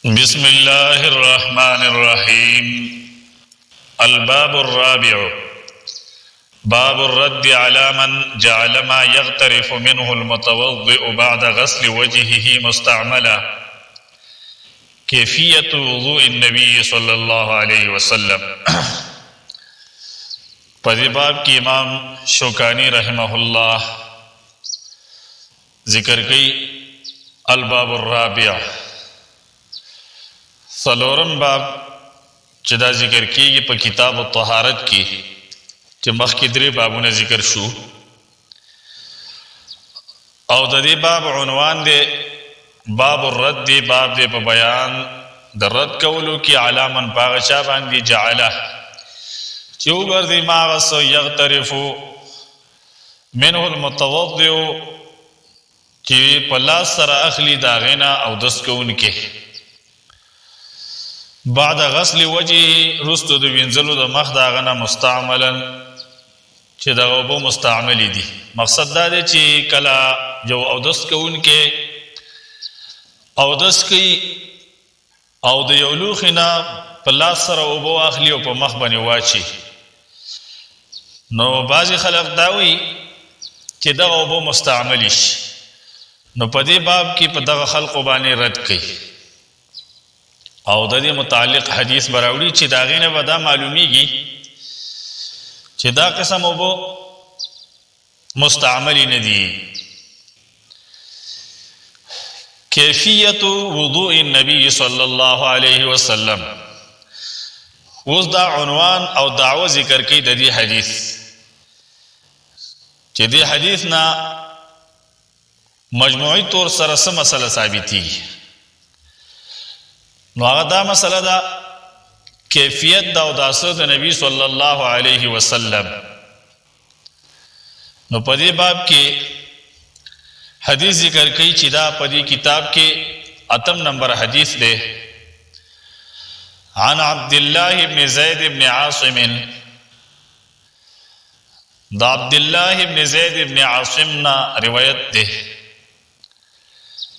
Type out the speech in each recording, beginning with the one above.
بسم الله الرحمن الرحيم. الباب الرابع باب الرد على من جعل ما يغترف منه المتوضئ بعد غسل وجهه مستعملا. كيفية وضوء النبي صلى الله عليه وسلم. پدی باب کی امام شوکانی رحمہ اللہ ذکر کی الباب الرابع څلورم باب چې دا ذکر کیږي په کتاب الطهارت کې چې مخکې درې بابونه ذکر شو او د دې باب عنوان دی باب الرد. باب دی په بیان د رد کولو کې علامن پاغه چا باندې جعله چې وګرځي ما غس یغترف منه المتوضئ چې په لاس سره اخلي دا غینا او دس کوونکې بعد غسل وجهه رستو د وینځلو د مخ دا غنه مستعملا چې دا اوبه مستعملی دي. مقصد دا دی چې کله یو اودس کوونکې اودس کوي او د یو لوښي نه په لاس سره اوبه واخلي او په مخ باندې واچي، نو بعضې خلک دا وایي چې دغه اوبه مستعملی شي، نو په دې باب کې په دغه خلقو باندې رد کوي او د دې متعلق حدیث براوړي چې دا غینه به دا معلومیږي چې دا قسم اوبه مستعملی نه دي. کیفیت وضوء النبی صلی الله علیه وسلم. اوس دا عنوان او دعوه ذکر کوي د دې حدیث چې دې حدیث نه مجموعي طور سره څه مسله ثابتېږي. نو هغه دا مسله ده کیفیت د اوداسه د نبی صلی الله علیه وسلم. نو په دې باب کې حدیث ذکر کوي چې دا په دې کتاب کې اتم نمبر حدیث دی. عن عبد الله بن زید بن عاصم. دا عبد الله بن زید بن عاصم نا روایت دی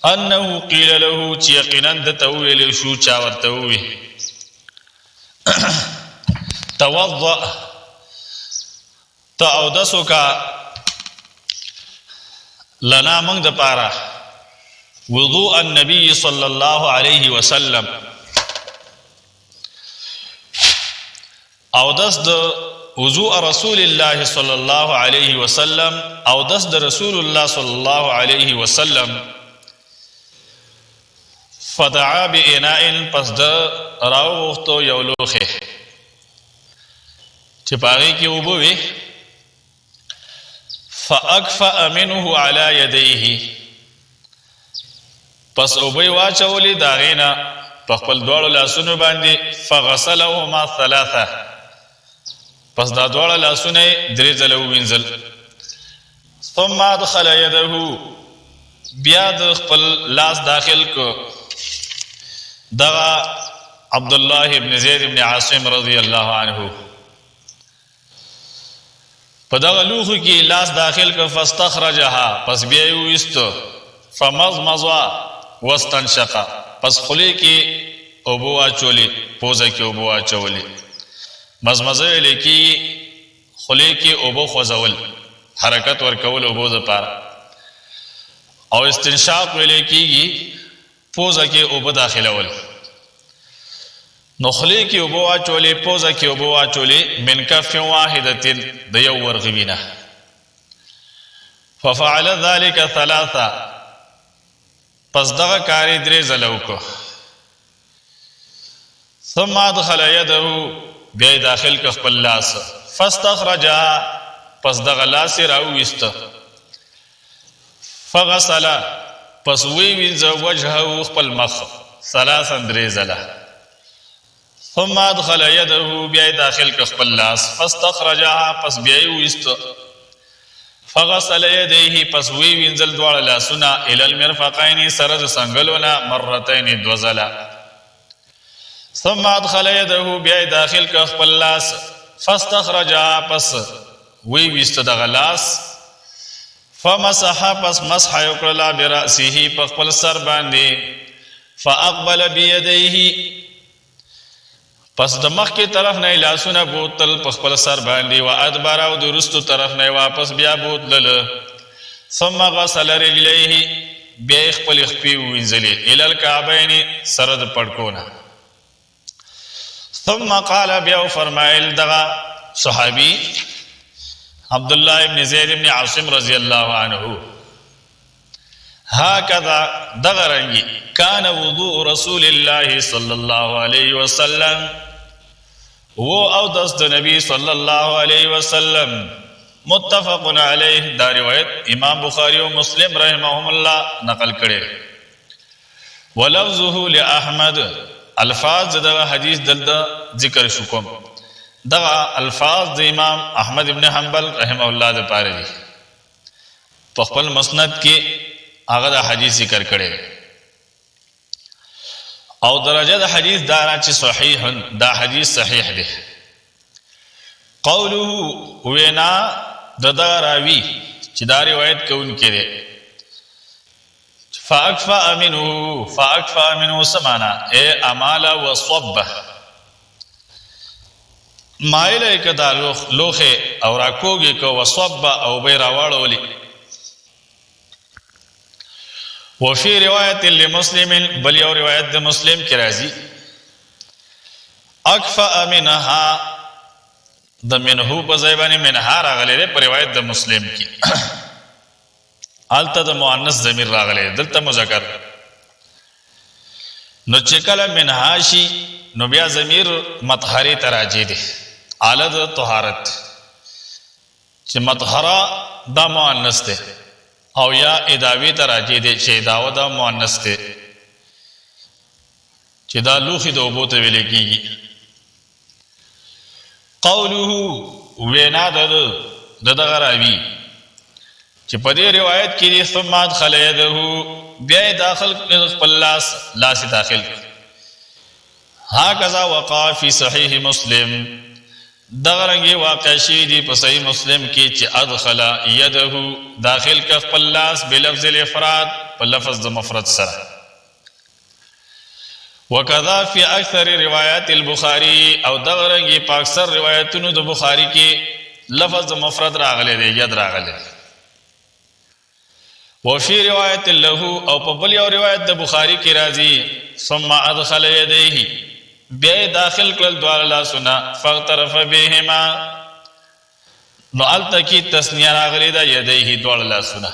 انه قیل له چې یقینا دته ویل شو چا ورته وی توضأ تاودسو کا لنا موږ د پاره وضوء النبي صلی الله علیه وسلم. اودس د وضوء رسول الله صلی الله علیه وسلم، اودس د رسول الله صلی الله علیه وسلم. فدعا بإناء پس د راوغتو یو لوښی چې په هغې کې اوبه وې. فاکفأ منه علی یدیه پس اوبه یې واچولې د هغې نه په خپل دواړو لاسونو باندې. فغسلهما ثلاثه پس دا دواړه لاسونه یې درې ځله ووینځل. ثم ادخل یده بیا د خپل لاس داخل کو دغه عبدالله ابن زید ابن عاصم رضی الله عنه په دغه لوښو کې لاس داخل که فاستخرجها پس بیا یې وویستو. فمضمض واستنشق پس خولې کې اوبه واچولې، پوزه کې اوبه واچولې. مزمزه ویلی کېږي خولې کې اوبه خوځول، حرکت ورکول اوبو دپاره، او استنشاق ویلی کېږي پوزه کې اوبه داخلول. نو خولې کې اوبه واچولې، پوزه کې اوبه واچولې. من کف واحدة د یو ورغوي نه. ففعل ذلك ثلاثه پس دغه کار یې درې ځله وکړو. ثم ادخل یده بیا یې داخل که خپل لاس. فاستخرجها پس دغه لاس یې راوویسته. فغسل پس ویوینځه وجهه خپل مخ ثلاثا درې ځله. ثم ادخل یده بیا یې داخل که خپل لاس. فاستخرجها پس بیا یې وویسته. فغسل یدیه پس ویوینځل دواړه لاسونه الی المرفقین سره د څنګلو نه مرتین دوه ځله. ثم ادخل یده بیا یې داخل که خپل لاس. فاستخرجها پس ویویسته دغه لاس. فمسح پس مسح یې وکړله برأسه په خپل سر باندې فاقبل بيديه پس د مخ کی طرف نه لاسونه بوتل په خپل سر باندې و ادبر او د رستو طرف نه واپس بیا بوتل ثم غسل رجليه بیا خپل خپې وینځلې الى الكعبين سره د پړکونه ثم قال بیا فرمایل دغه صحابي عبد الله ابن زید ابن عاصم رضی الله عنه هكذا دغرنگی كان وضوء رسول الله صلى الله عليه وسلم او دست نبی صلی الله علیه وسلم متفق علیه دا روایت امام بخاری و مسلم رحمهم الله نقل کړي ولفظه لاحمد الفاظ دا حدیث دلته ذکر شو کوم دا الفاظ د امام احمد ابن حنبل رحمه الله د پاره دي په خپل مسند کې هغه د حدیث ذکر کړي او درجه د حدیث دارا چې صحیح دا حدیث صحیح دی قوله وینا د راوی چې دا روایت کوون کړي فاکفا منه سمانا اے امال وصبه مایل کدا لوخه او راکوږي کو وصبه او به راوړولي وفي روایت لمسلم بل یو روایت د مسلم کی راځي اکفا منها د منه په ځای باندې منها راغلی په روایت د مسلم کی الته د مؤنث ضمیر راغلی دلته مذکر نو چې کله منها شي نو بیا ضمیر مطهری تراجی دی اعلی د طهارت چې مطهره دا مؤنث دی او یا اداوی تراجی دی چې داو دا مؤنث دی چې دا لوخي د اوبو ته ویل کیږي قوله وینا دغه راوی چې په دې روایت کې ثم ادخل يده بیا داخل خپل لاس داخل هكذا وقع في صحيح مسلم دغرنګي واقع شي دی په صحیح مسلم کې چې ادخل يده داخل ک خپل لاس بلفظ الافراد په لفظ د مفرد سره وکذا فی اکثر روایات البخاری او دغرنګي په اکثر روایتونو د بخاری کې لفظ مفرد راغلی دی ید راغلی وفي روایت له او په بل یو روایت د بخاری کې راځي ثم ادخل يديه بیا داخل کړل دوه لاسونه فاغترف بهما نو التکی تسنیه راغلی دا یديه دوه لاسونه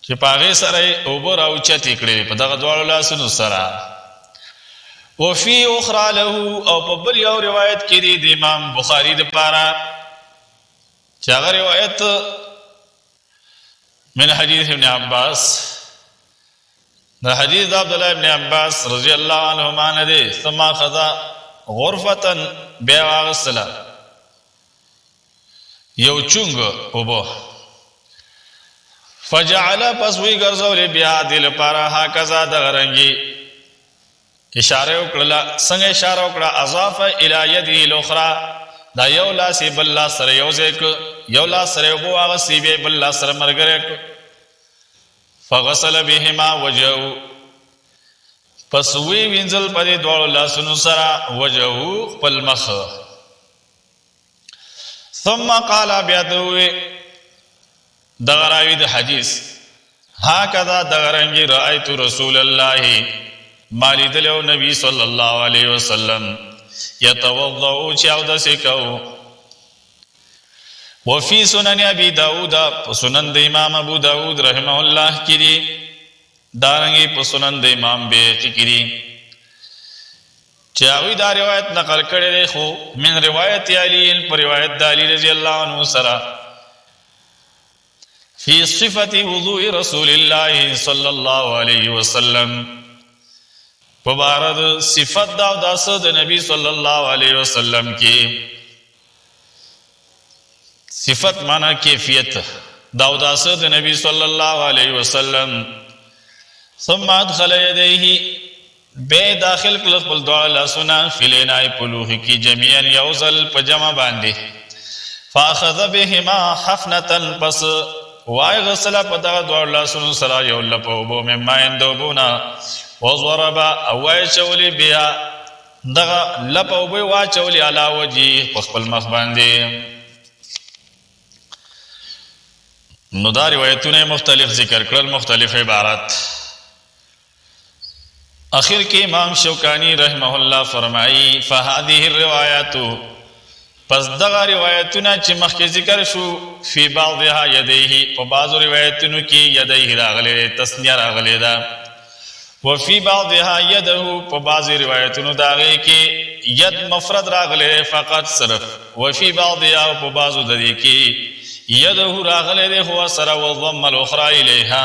چې پاغه سره اوبر او چتی کړي په دغه دوه لاسونو سره وفي اخرى له او په بل یو روایت کې د امام بخاری د پاره چې هغه روایت من حدیث ابن عباس دا حدیث عبد الله ابن عباس رضی الله عنهما نه دی ثم خذا غرفه بیا واغسلا یو چونګ اوبو فجعل پس وی ګرځول بیا دل پارا هکذا دغرنګي اشاره وکړه څنګه اشاره وکړه اضاف الى يده الاخرى دا یو لاس بل لاس سره یو ځای یو لاس سره وو هغه سی به بل لاس سره مرګره فغسل بهما وجهه پس وی وینځل په دې دوه لاسونو سره وجهه خپل مخ ثم قال بيدوي دغراوی د حدیث هکذا دغرنګي رأيت رسول الله مالی دلو نبی صلی الله علیه وسلم یتوضؤ چاود سکو وفي سنن ابي داود سنن د امام ابو داود رحمه الله کړي دارنګي په سنن د امام بیهقي کړي چاوی دا روایت نقل کړي خو من روایت علی پر روایت د علی رضی الله عنه سره فی صفة وضوء رسول الله صلی الله علیه وسلم پبارد صفت دا داس د نبی صلی الله علیه وسلم کی صفت معنی کیفیت دا داس د نبی صلی الله علیه وسلم ثم ادخل يديه بے داخل کل خپل دوه لاسونه فلینای پلوه کی جميعا یوزل په جمع باندې فاخذ بهما حفنه پس وای غسل په دغه دوه لاسونو سره یو لپه اوبو مما اندوبونا وضربا او وای چولی بیا دغه لپه اوبو واچولی علا وجی په خپل مخ باندې. نو دا روایتونه مختلف ذکر کړل، مختلف عبارات. اخر کې امام شوکانی رحمه الله فرمایي فهذه الروایات، پس دغه روایتونه چې مخکې ذکر شو فی بعضها یدیه، په بعضو روایتونو کې یدیه راغلی تسنیه راغلی ده، وفی بعضها یده، په بعضو روایتونو د هغې کې ید مفرد راغلی فقط صرف، وفی بعضها، په بعضو د دې کې یده راغلی دی خو سره وضم الاخرى الیها،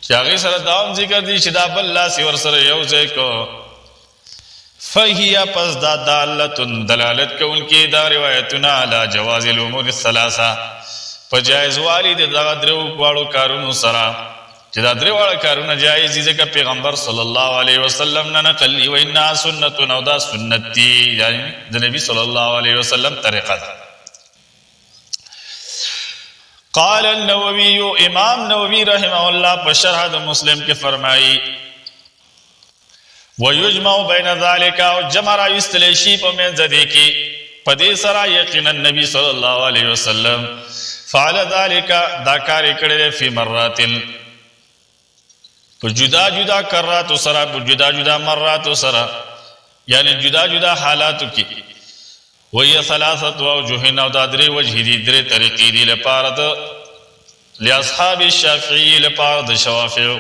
چې هغې سره دا هم ذکر دی چې دا بل لاس یې ورسره یو ځای کو. فهي پس دا دالتن دلالت کوونکې دا روایتونه علی جواز الامور الثلاثه، په جایز والی د دغه درو واړو کارونو سره، چې دا درې واړه کارونه جایز دي ځکه پیغمبر صلی الله علیه وسلم نه نقل دي، وانها سنت، او دا سنت دي، یعنی د نبی صلی الله علیه وسلم طریقه ده. قال النووي، امام نووي رحمه الله په شرح د مسلم کې فرمایي ويجمع بين ذلك، او جمع را ایستلی شي په منځ دې کې په دې سره یقینا نبی صلی الله علیه وسلم فعل ذلك، دا کار یې کړی دی فی مرات، په جدا جدا کراتو سره، په جدا جدا مراتو سره، یعنی جدا جدا حالاتو کې. وهي ثلاثه اوجه، او دا درې وجه دي، درې طریقې دي لپاره د لاصحاب الشافعي، لپاره د شوافعو.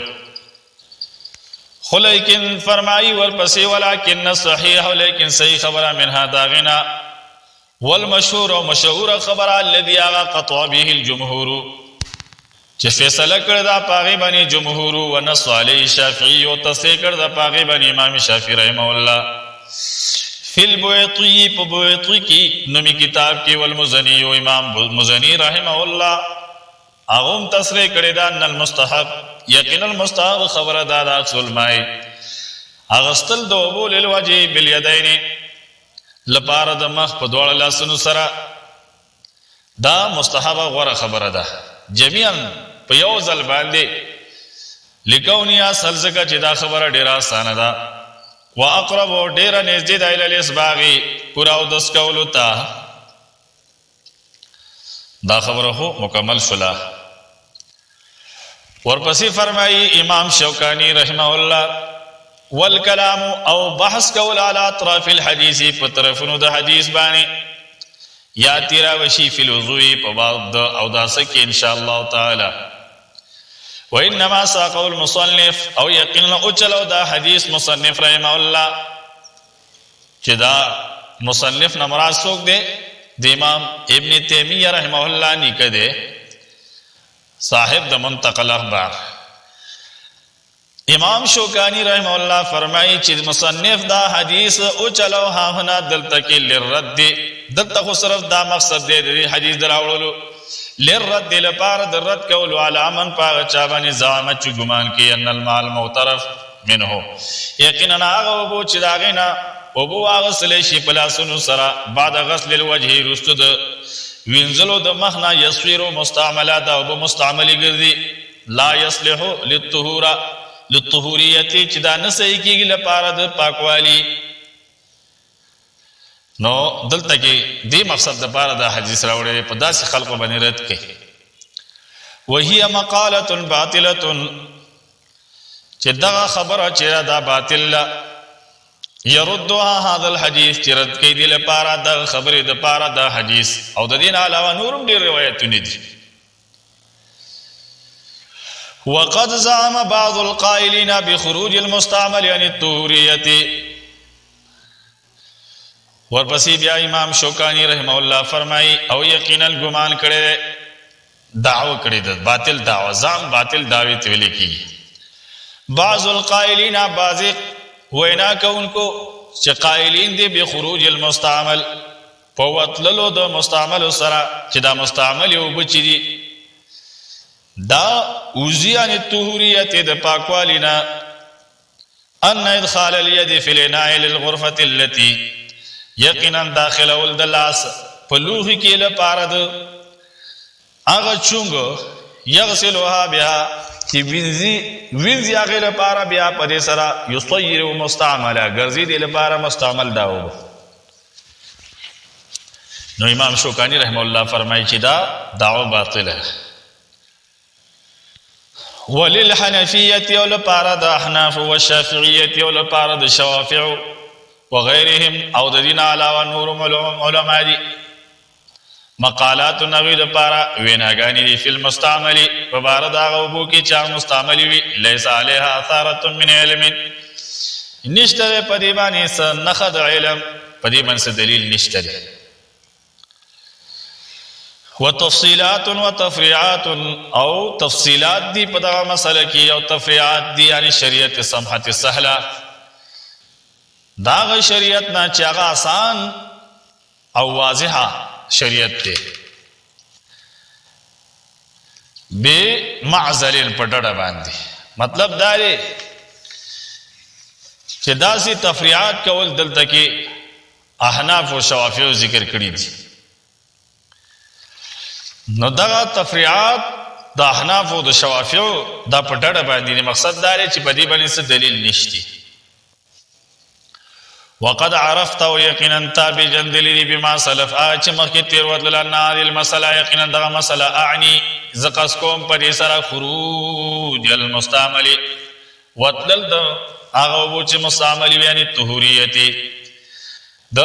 خو لیکن فرمایي ورپسې ولکن صحیح، لیکن صحیح خبره منها داغنا، والمشهور، او مشهور خبره الذي هغه قطع به الجمهور، چې فیصله کړی دا پاغې باندې جمهور، ونص علیه الشافعي، او تصحیح کړی دا پاغې باندې امام شافعي رحمه الله فی البویطی، په بویطی کې نومي کتاب کې، والمزنی، او امام مزنی رحمه الله هغه هم تصریح کړی دا ان المستحب، یقینا المستحب خبره دا د اصل مای اغستل د اوبو للوجه بالیدین، لپاره د مخ په دواړه لاسونو سره، دا مستحبه غوره خبره ده جميعا په یو ځل باندې، لکونی اصل ځکه چې دا خبره ډیره اسانه ده، واقرب، او ډیره نږدې ده الی الاسباغ، پورا اودس کولو ته. دا خبره خو مکمل شوله. ورپسې فرمایي امام شوکانی رحمه الله والکلام، او بحث کول علی اطراف الحدیث، په طرفونو د حدیث باندې، یا تیرا وشی فی الوضوء، په باب د اوداسه کې ان شاء الله تعالی. وانما ساقه المصنف، او یقینا او چلو دا حدیث مصنف رحمه الله، چې دا مصنف نه مراد څوک دی؟ د امام ابن تیمیه رحمه الله نیکه دی، صاحب د منتقى الاخبار. امام شوکانی رحمه الله فرمایي چې مصنف دا حدیث او چلو ها هنا دلته کې للرد، دلته خو صرف دا مقصد دی د حدیث دراوړلو، للرد، لپاره د رد کولو، علی من پاغه چا باندې زعامت چې ګمان کوي ان المال معترف منه، یقینا هغه اوبو چې د هغې نه اوبو واغسلی شي په لاسونو سره، بعد غسل الوجه، رستو د وینځلو د مخ نه، یصویرو مستعمله، دا اوبه مستعملې ګرځي، لا یصلحو للطهوریت، چې دا نه صحیح کېږي لپاره د پاکوالي. نو دلته کې دې مقصد دپاره دا حدیث راوړی په داسې خلقو باندې رد کوي. وهي مقاله باطله، چې دغه خبره چې دا باطل، يردها هذا الحديث، چې رد کوي دې لپاره د خبرې دپاره دا حدیث، او د دې نه علاوه نورم ډېر روایتونه دي. وقد زعم بعض القائلين بخروج المستعمل عن الطهورية، ورپسې بیا امام شوکانی رحمه الله فرمایي او یقینا ګمان کړی، دعوه کړی ده، باطل دعوه، ځان باطل دعوی ته ویل کېږي. بعض القائلین، بعض وینا کوونکو چې قائلین دي بخروج المستعمل، په وتللو د مستعمل سره، چې دا مستعمل یو بچی دي، دا اوزی عن الطهوریت، د پاکوالینا، ان ادخال الید فی الاناء للغرفة التي، یقینا داخلول د لاس په لوښي کې لپاره د هغه چونګ یغسلها بها چې وینځي هغې لپاره بیا په دې سره یصیر مستعمله ګرځي دې لپاره مستعمل دا اوبه. نو امام شوکانی رحمه الله فرمایي چې دا دعوه باطله. وللحنفیة ولپاره د احناف والشافعیة ولپاره د شوافع وغیرهم او د دین علاوه نور علماء دي مقالات نوی لپاره ویناګانی دي فی المستعمل په باره د هغه اوبو کې چې مستعمل وي لیس علیها اثارة من علم نشته په دې باندې څه نښه د علم په دې باندې دلیل نشته دی. وتفصیلات وتفریعات او تفصیلات دی په دغه مسله کې او تفریعات دی یعنی شریعت سمحت سهله داغه شریعت نه چې هغه آسان او واضحه شریعت دی بے معزل په ډډه باندې. مطلب دا دی چې داسې تفریعات کول دلته کې احناف او شوافیع ذکر کړي دي. نو دغه تفریعات د احناف او د شوافیع دا په ډډه باندې مقصد دا دی چې په دې باندې څه دلیل نشتی. وقد عرفت ويقينا تابجا دلیل بما سلف اچ مخکې تیر ورتل ان المساله یقینا دغه مساله اعني زقس کوم په دې سره خروج المستعمل وتل د هغه وو چې مستعمل یعنی طهوریت د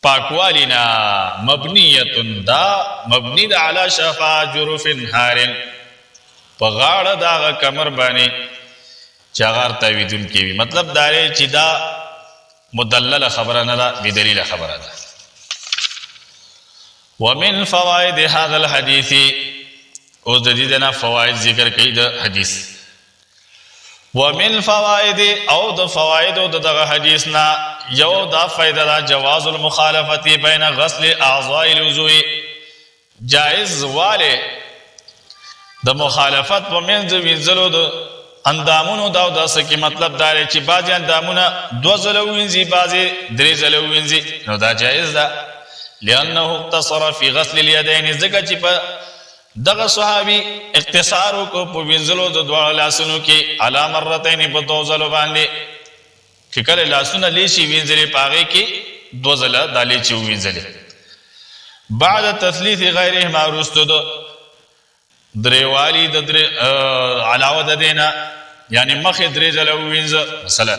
پاکوالینا مبنیتن دا مبنی دا علی شفا جرف هارن پا غاڑ دا کمر بانی چاغار تاویدون کیوی. مطلب داره چی دا مدلل خبره ندا بدلیل خبره دا. ومن فوائد هذا الحدیث اوز جدیدنا فوائد ذکر کئی دا حدیث. ومن فوائد او دا فوائد او دا حدیثنا یو دا فائدہ دا جواز المخالفتی بین غسل اعضاء الوضوء جائز والے دا مخالفت و منز وینزلو دا اندامونو دا دا سکی. مطلب دارے چی بعضی اندامونا دو زلو وینزی بعضی دری زلو وینزی نو دا جائز دا لئنه اقتصر فی غسل الیدین ذکر چی پا دغه صحابی اقتصارو کو پا وینزلو دا دوار لاسنو کی علا مرتین پا دو زلو باندے چې کله لاسونه لیشي وینځلې پاغې کې دو ځله دا لیچې ووینځلې. بعد تثلیث غیرهما وروستو د درېوالي د علاوه د دې نه یعنې مخې درې ځله ووینځه مثلا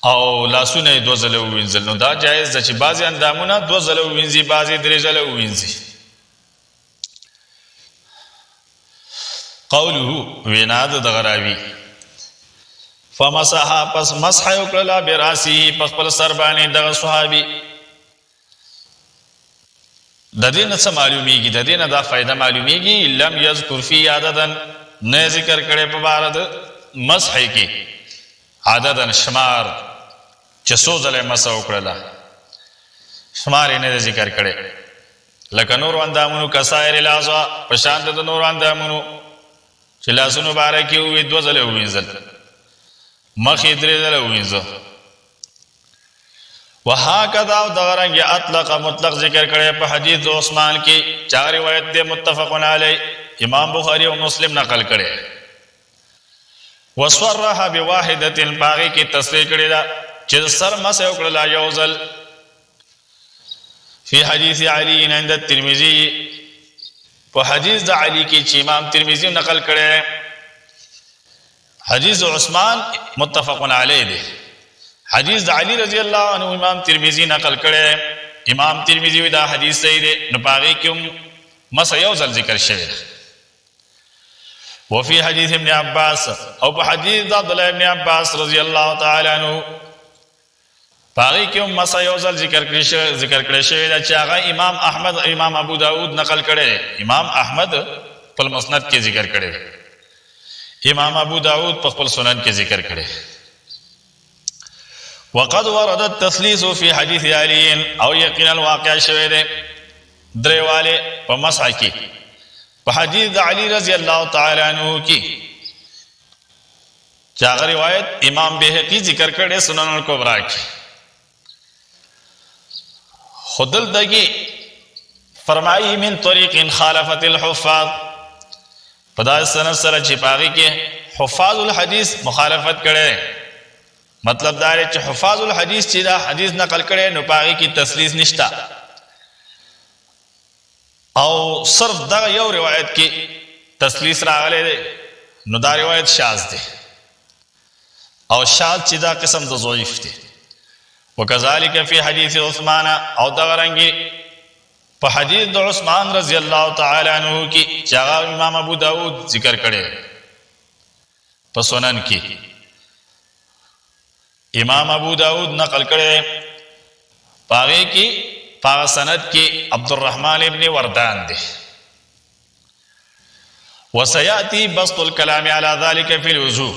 او لاسونه یې دو ځله ووینځل نو دا جایز ده چې بعضې اندامونه دو ځله ووینځي بعضې درې ځله ووینځي. قوله وینا د دغه راوي فمسحا پس مسح وکړه براسی په خپل سر باندې دغه صحابي. د دې نه څه معلومیږي؟ د دې نه دا فائدہ معلومیږي لم یذکر فی عددا نه ذکر کړي په باره د مسح کې عددا شمار چې څو ځله مسح وکړله شمار یې نه ذکر کړي لکه نور اندامونو کسائر الاعضاء په شان د نور اندامونو چې لاسونو باره کې وي دو ځله ووینځل مخی درې ځله ووینځه. وهکذا او دغه رنګ اطلق مطلق ذکر کړی په حدیث د عثمان کې چا روایت دی متفق علی امام بخاری او مسلم نقل کړي. وصرح بواحده باغی کې تصریح کړی دا چې سر مسح وکړه یو ځل فی حدیث علی عند الترمذی په حدیث د علی کې چې امام ترمذی نقل کړي. حدیث عثمان متفق علیه دی. حدیث د علی رضی اللہ عنہ امام ترمذی نقل کړي. امام ترمذی دا حدیث صحیح دی نو پاغي کوم مسح یو ځل ذکر شوی. وفي حدیث ابن عباس او په حدیث د عبد الله ابن عباس رضی اللہ تعالی عنہ پاغي کوم مسح یو ځل ذکر کړی شوی دا چې هغه امام احمد امام ابو داود نقل کړي. امام احمد په مسند کې ذکر کړي. امام ابو داود په خپل سنن کې ذکر کړي. وقد ورد التثليث في حديث علي او يقينا الواقع شوی دی درېواله په مسح کې په حدیث د علی رضی الله تعالی عنہ کې چې هغه روایت امام بهقی ذکر کړي سنن الکبرى کې. خودل دغه فرمایي من طریق خالفت الحفاظ په دا سند سره چې پاغي کې حفاظ الحدیث مخالفت کړي مطلب دا دی چې حفاظ الحدیث چې دا حدیث نقل کړي نو پاغي کې تسلیث نشتا او صرف دا یو روایت کې تسلیث راغلی دی نو دا روایت شاذ دی او شاذ چې دا قسم د ضعیف دی وکذالک فی حدیث عثمان او دا غرنګي په حدیث د عثمان رضی الله تعالی عنہ کې چې امام ابو داود ذکر کړي په سنن کې امام ابو داود نقل کړي پاغه کې پاغه سند کې عبد الرحمن ابن وردان دی وسياتي بسط الكلام على ذلك في الوضوء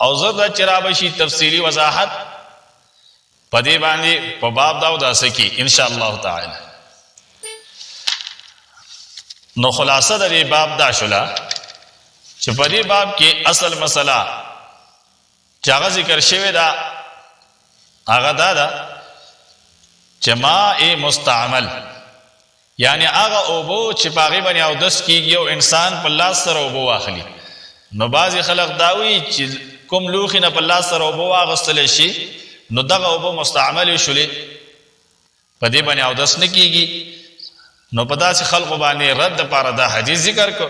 او زړه چرابشي تفصیلی وضاحت پدې باندې په باب داود اسکی ان شاء الله تعالی نو خلاصه د دې باب دا شولا چې په دې باب کې اصل مسله چې هغه ذکر شوی دا هغه دا چې ماء مستعمل یعنی هغه اوبو چې پاغي باندې او دس کیږي او انسان په لاس سره اوبو واخلي نو بعضی خلق داوي چې کوم لوخي نه په لاس سره اوبو واغستل شي نو دغه اوبو مستعمل شولې په دې باندې او دس نه کیږي نو په داسې خلقو باندې رد لپاره دا حدیث ذکر کو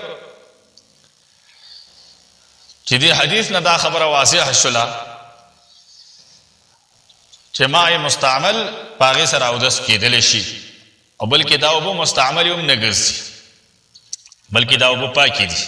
چې دې حدیث نه دا خبره واضحه شوله چې ماء مستعمل پاغي سره او دس کېدل شي او بلکې دا اوبو مستعمل هم نه ګرځي بلکې دا اوبو پاکي دي